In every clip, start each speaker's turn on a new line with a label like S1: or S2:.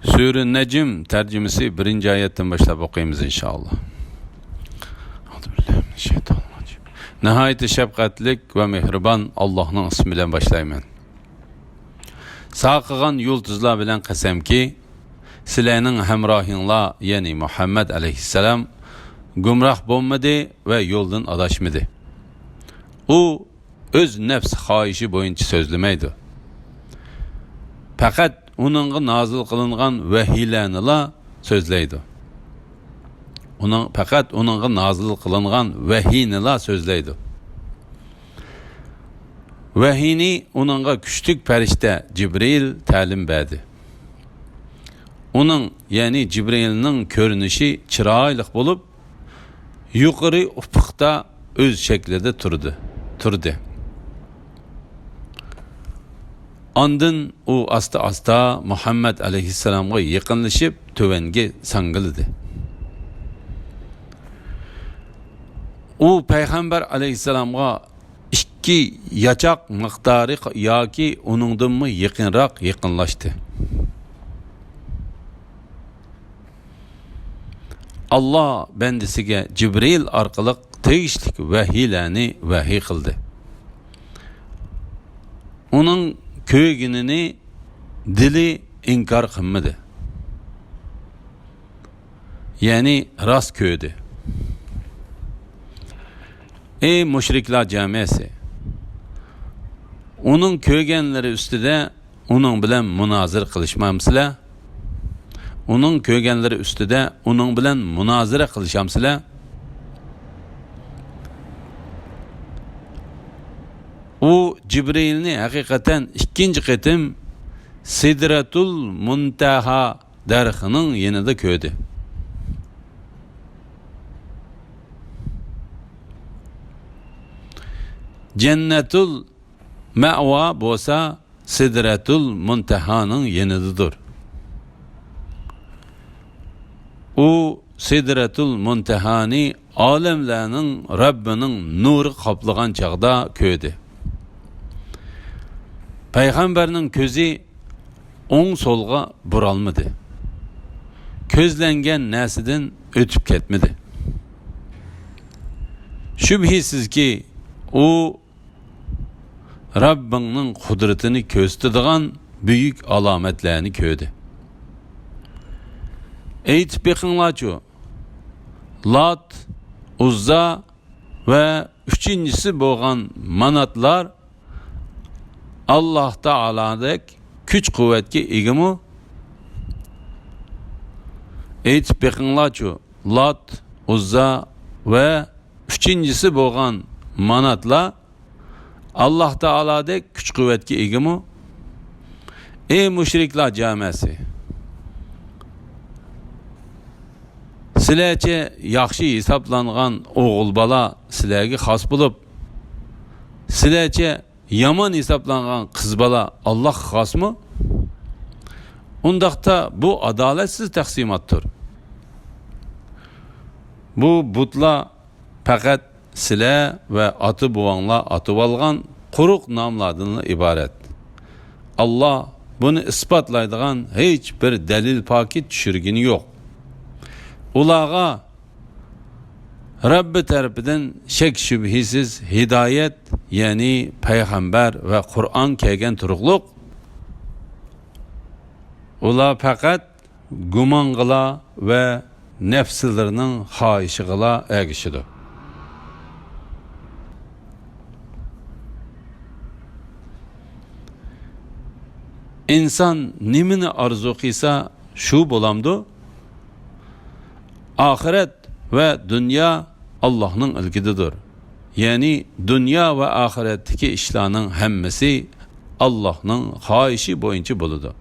S1: Sure Necm tercümesi 1. ayetten başlap okuyayımız inşallah. Euzubillahimineşşeytanirracim. Nihayet şefkatlik ve mehriban Allah'ın ismiyle başlayman. Saqıgan yulduzlar bilen qasamki, sizlarning hamrohinglar, ya'ni Muhammad alayhissalom gumroh bo'lmadi va yo'ldan adashmadi. U o'z nafs xohishi bo'yicha so'zlamaydi. Faqat uningga nozil qilingan vahiylarni so'zlaydi. Faqat uningga nozil qilingan vahiyni so'zlaydi. Vahiyni uningga kuchlik farishta Jibril ta'lim berdi. Uning, ya'ni Jibrilning ko'rinishi chiroyli bo'lib, yuqori ufuqda o'z shaklida turdi. Ondan u asta Muhammad alayhissalomga yaqinlashib, tövanga sangildi. U payg'ambar alayhissalomga 2 yachoq miqdori yoki uningdan yaqinroq yaqinlashdi. Allah bendisiga Jibril orqali tegishli vahiylarni vahiy qildi. Uning ko'yginini dili inkor qilmadi. Ya'ni rost ko'ydi. Ey mushriklar jamiyasi, uning ko'yganlari ustida uning bilan munozir qilishmamsizlar? Uning ko'yganlari ustida uning bilan munozira qilishamsizlar? U Jibrilni haqiqatan 2-chi qatim Sidratul Muntaha darxining yanida ko'rdi. Jannatul Ma'wa bo'lsa Sidratul Muntahaning yanidadir. U Sidratul Muntahani olamlarning Rabbining nuri qoplagan chaqda ko'rdi. Payg'ambarning ko'zi o'ng so'lga buralmadi. Ko'zlangan narsadan o'tib ketmadi. Shubhisizki u Rabbingning qudratini ko'rsatadigan buyuk alomatlarni ko'rdi. Aytib beqinglarchu, Lat, Uzza va 3-chisi bo'lgan manatlar Allah Ta'aladak kuch-quvvatga egami? Aytib beqinglarchu, Lat, Uzza va 3-chisi bo'lgan manatlar Allah Ta'aladak kuch-quvvatga egami? Ey mushriklar jamiyasi, sizlarcha yaxshi hisoblangan o'g'il bola sizlarga xos bo'lib, sizlarcha yomon hisoblangan qiz bola Allohga xosmi? Undaqda bu adolatsiz taqsimotdir. Bu butlar faqat sizlar va ota buvanglar atib olgan quruq nomlardan iborat. Allah buni isbotlaydigan hech bir dalil pokit tushirgini yo'q. Ularga Rabbi tarafidan shak shubhisiz hidoyat, ya'ni payg'ambar va Qur'on kelgan turuqliq. Ular faqat gumon qila va nafslarining xohishiga ergishidir. İnsan nimini arzu qilsa shu bo'lamdi. Ahiret ve dünya Allah'ın ilgididir. Yani dünya ve ahiretteki işlerinin hemmesi Allah'ın xohishi boyunca buludu.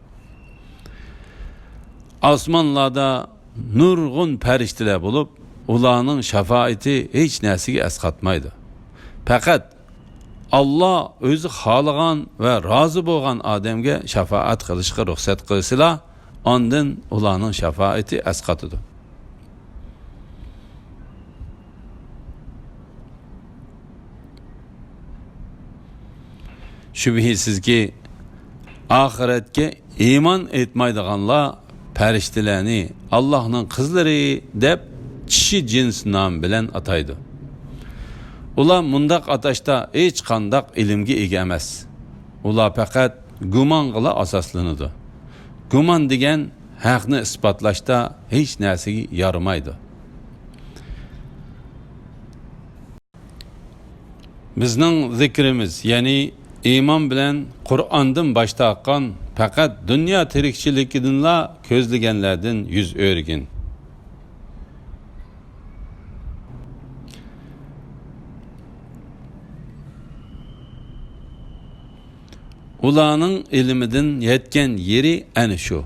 S1: Osmonlarda nurg'un farishtalar bo'lib, ularning shafaati hech narsaga asqatmaydi. Faqat Allah o'zi xohlagan va rozi bo'lgan odamga shafaat qilishga ruxsat qilsalar, ondan ularning shafaati asqatadi. Şübhisizki ahiretke iman etmaydiganlar farishtalarni Allohning qizlari deb kishi jins nom bilan ataydi. Ular mundaq atashda hech qandaq ilmga ega emas. Ular faqat gumong'a asoslanadi. Gumon degan haqni isbotlashda hech narsaga yaramaydi. Bizning zikrimiz, ya'ni iymon bilan Qur'ondan bosh tortgan faqat dunyo tirikchiligidanla ko'zlaganlardan yuz o'rgin. Ularning ilmidan yetgan yeri ana shu.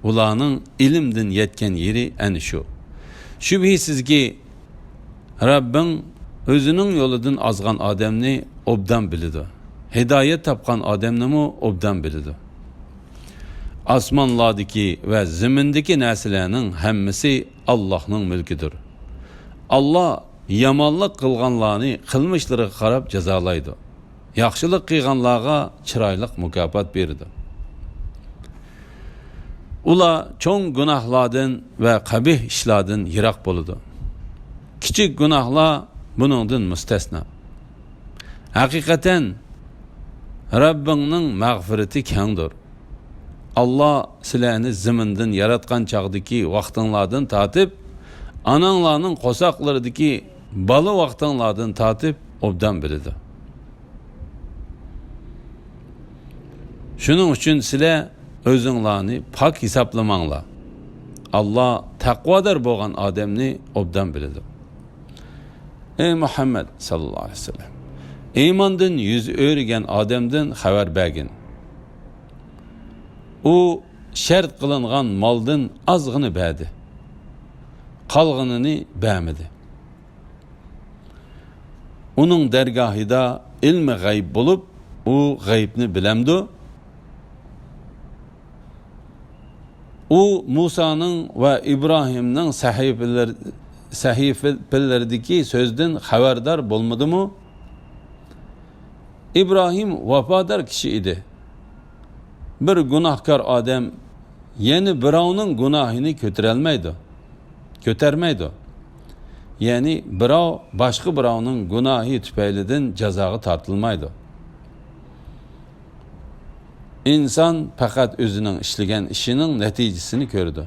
S1: Ularning ilmdan yetgan yeri ana shu. Shubhisizki Rabbim o'zining yo'lidan ozgan odamni obdan biladi. Hidoyat topgan odamni obdan biladi. Osmonlardagi va zimindagi narsalarning hammasi Allohning mulkidir. Alloh yomonlik qilganlarni qilmishlariga qarab jazolaydi. Yaxshilik qilganlarga chiroyli mukofot beradi. Ular cho'ng gunohlardan va qabih ishlardan yiroq bo'ladi. Kichik gunohlar buningdan mustasno. Haqiqatan Rabbingning mag'firati kengdir. Alloh sizlarni zimindan yaratgan chaqdagi vaqtinglardan tortib, onanglarning qo'soqlaridagi bola vaqtinglardan tortib obdan biladi. Shuning uchun sizlar o'zinglarni pok hisoblamanglar. Alloh taqvodor bo'lgan odamni obdan biladi. Ey Muhammad sallallohu alayhi vasallam, iymondan yuz o'rgan odamdan xabar bergin. U shart qilingan moldan ozg'ini berdi. Qolganini bermadi. Uning dargohida ilmi g'ayb bo'lib, u g'aybni bilamdi. U Musa'nın ve İbrahim'nin sahifelerideki sözden haberdar olmadı mı? İbrahim vefadar kişi idi. Bir günahkar adam yeni birovning günahını kötermeydi. Yani birov başka birovning günahı tüpeyliden cezağı tartılmaydı. İnsan faqat o'zining ishlagan ishining natijasini ko'rdi.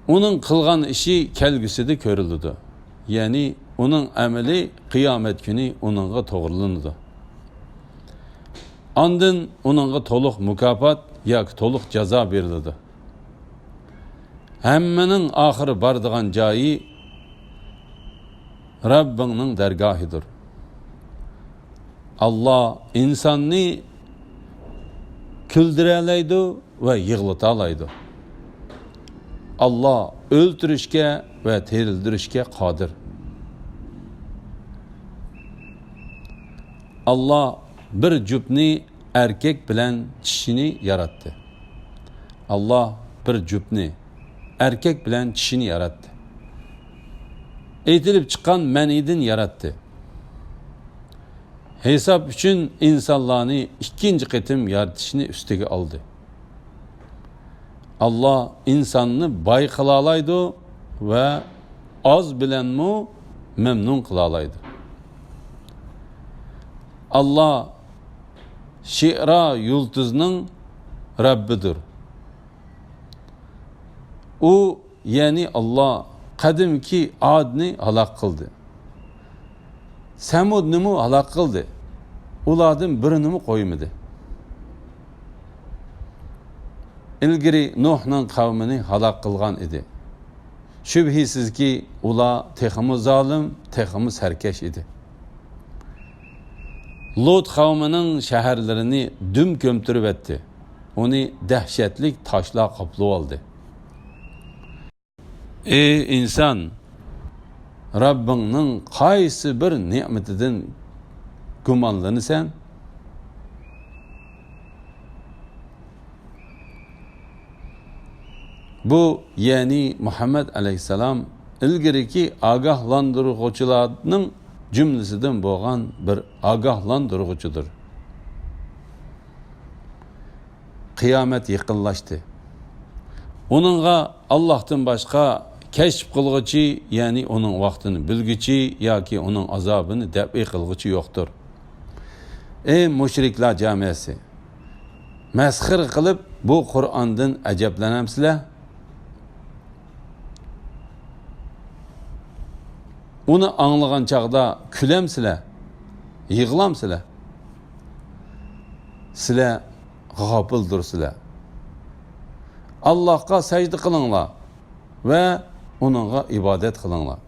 S1: Uning qilgan ishi kelgusida ko'rildi. Ya'ni uning amali qiyomat kuni uningga to'g'rilanadi. Ondan uningga to'liq mukofot yoki to'liq jazo beriladi. Hammaning oxiri boradigan joyi Rabbingning dargohidir. Alloh insonni küldürelaydı ve yığıltalaydı. Allah öldürüşke ve terildirişke kadir. Allah bir cüpni erkek bilen kişini yarattı. Allah bir cüpni erkek bilen kişini yarattı. Eğitilip çıkan meniden yarattı. Hesap için insanlarını ikinci qitim yaratışını üstüge aldı. Allah insanını bay kılalaydı ve az bilen mu memnun kılalaydı. Allah şiira yıldızının Rabbidir. O yani Allah kadimki adını halak kıldı. Semud'ni mu halak kıldı. Ulardan birini mi koymadı? İlgiri Nuh'nun kavmini halak kılgan idi. Şübhisiz ki ular teximi zalim, teximi serkeş idi. Lut kavminin şehirlerini düm kömtürüp etti. Onu dehşetlik taşla kaplı oldu. Ey insan, Rabbinin qaysi bir nimetidin gumonlanırsan, bu yani Muhammed aleyhisselam ilgiriki agahlandırıcılarının cümlesinden boğan bir agahlandırıcıdır. qiyomat yaqinlashdi. Onunğa Allah'tan başqa keşf qılğıcı, yani onun vaqtını bilgücü yoki onun azabını dəfi qılğıcı yoxdur. Ey müşriklar cəmiyyəsi, məsxir qılıb bu Qur'andan əcəblənəmsizlər? Onu anlığan çağda küləmsizlər, yığılamsizlər? Sizlər gafildirsizlər. Allah'a secde kılınlar ve onunla ibadet kılınlar.